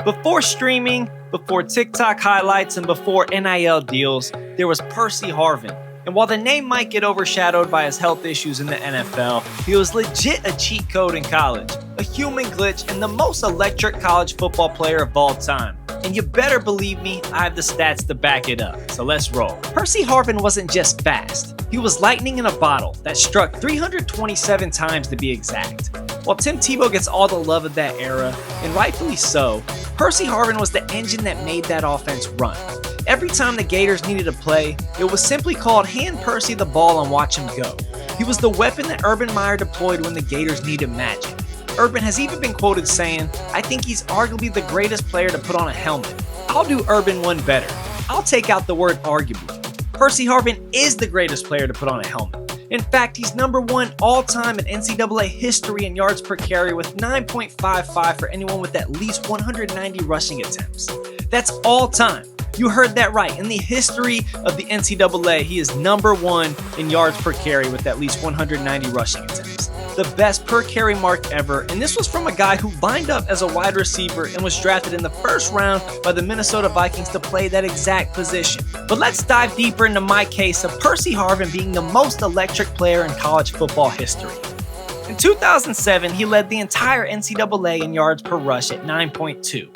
Before streaming, before TikTok highlights, and before NIL deals, there was Percy Harvin. And while the name might get overshadowed by his health issues in the NFL, he was legit a cheat code in college, a human glitch, and the most electric college football player of all time. And you better believe me, I have the stats to back it up, so let's roll. Percy Harvin wasn't just fast, he was lightning in a bottle that struck 327 times to be exact. While Tim Tebow gets all the love of that era, and rightfully so, Percy Harvin was the engine that made that offense run. Every time the Gators needed a play, it was simply called hand Percy the ball and watch him go. He was the weapon that Urban Meyer deployed when the Gators needed magic. Urban has even been quoted saying, "I think he's arguably the greatest player to put on a helmet." I'll do Urban one better. I'll take out the word arguably. Percy Harvin is the greatest player to put on a helmet. In fact, he's number one all-time in NCAA history in yards per carry with 9.55 for anyone with at least 190 rushing attempts. That's all-time. You heard that right. In the history of the NCAA, he is number one in yards per carry with at least 190 rushing attempts. The best per carry mark ever, and this was from a guy who lined up as a wide receiver and was drafted in the first round by the Minnesota Vikings to play that exact position. But let's dive deeper into my case of Percy Harvin being the most electric player in college football history. In 2007, he led the entire NCAA in yards per rush at 9.2.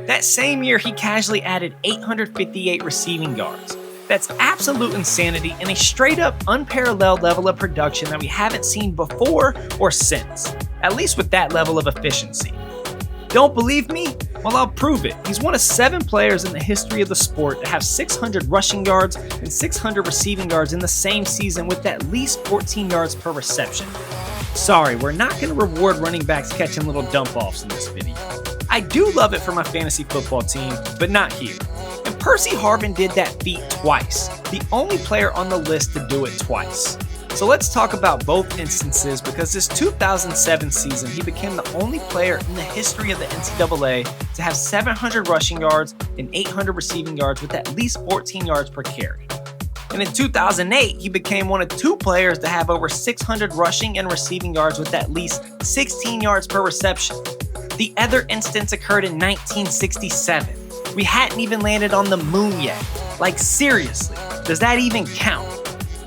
That same year, he casually added 858 receiving yards. That's absolute insanity and a straight-up unparalleled level of production that we haven't seen before or since, at least with that level of efficiency. Don't believe me? Well, I'll prove it. He's one of 7 players in the history of the sport to have 600 rushing yards and 600 receiving yards in the same season with at least 14 yards per reception. Sorry, we're not going to reward running backs catching little dump-offs in this video. I do love it for my fantasy football team, but not here. And Percy Harvin did that feat twice, the only player on the list to do it twice. So let's talk about both instances because this 2007 season, he became the only player in the history of the NCAA to have 700 rushing yards and 800 receiving yards with at least 14 yards per carry. And in 2008, he became one of 2 players to have over 600 rushing and receiving yards with at least 16 yards per reception. The other instance occurred in 1967. We hadn't even landed on the moon yet. Like seriously, does that even count?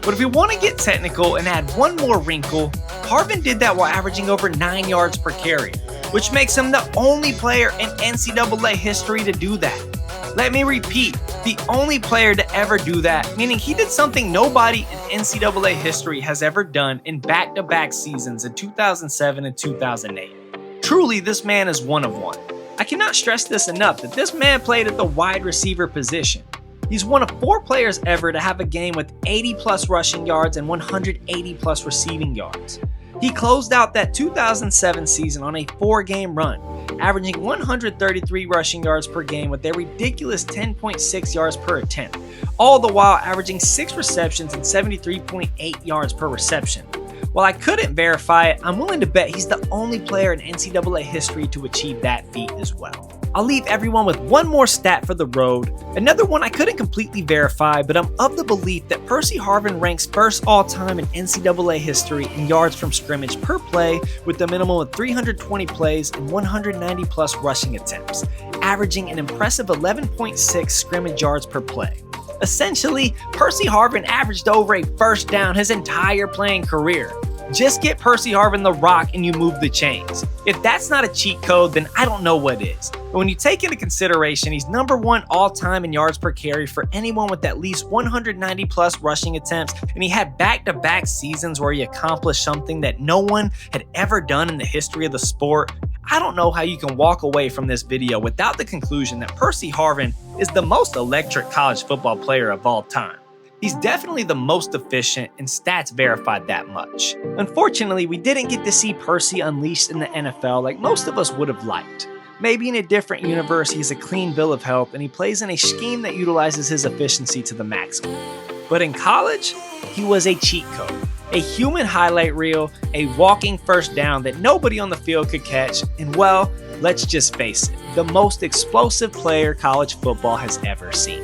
But if we want to get technical and add one more wrinkle, Harvin did that while averaging over 9 yards per carry, which makes him the only player in NCAA history to do that. Let me repeat, the only player to ever do that, meaning he did something nobody in NCAA history has ever done in back-to-back seasons in 2007 and 2008. Truly, this man is one of one. I cannot stress this enough that this man played at the wide receiver position. He's one of 4 players ever to have a game with 80 plus rushing yards and 180 plus receiving yards. He closed out that 2007 season on a 4-game run, averaging 133 rushing yards per game with a ridiculous 10.6 yards per attempt, all the while averaging 6 receptions and 73.8 yards per reception. While I couldn't verify it, I'm willing to bet he's the only player in NCAA history to achieve that feat as well. I'll leave everyone with one more stat for the road, another one I couldn't completely verify, but I'm of the belief that Percy Harvin ranks first all-time in NCAA history in yards from scrimmage per play with a minimum of 320 plays and 190 plus rushing attempts, averaging an impressive 11.6 scrimmage yards per play. Essentially, Percy Harvin averaged over a first down his entire playing career. Just get Percy Harvin the rock and you move the chains. If that's not a cheat code, then I don't know what is. But when you take into consideration he's number one all-time in yards per carry for anyone with at least 190 plus rushing attempts, and he had back-to-back seasons where he accomplished something that no one had ever done in the history of the sport, I don't know how you can walk away from this video without the conclusion that Percy Harvin is the most electric college football player of all time. He's definitely the most efficient, and stats verified that much. Unfortunately, we didn't get to see Percy unleashed in the NFL like most of us would have liked. Maybe in a different universe, he's a clean bill of health and he plays in a scheme that utilizes his efficiency to the maximum. But in college, he was a cheat code, a human highlight reel, a walking first down that nobody on the field could catch, and well, let's just face it, the most explosive player college football has ever seen.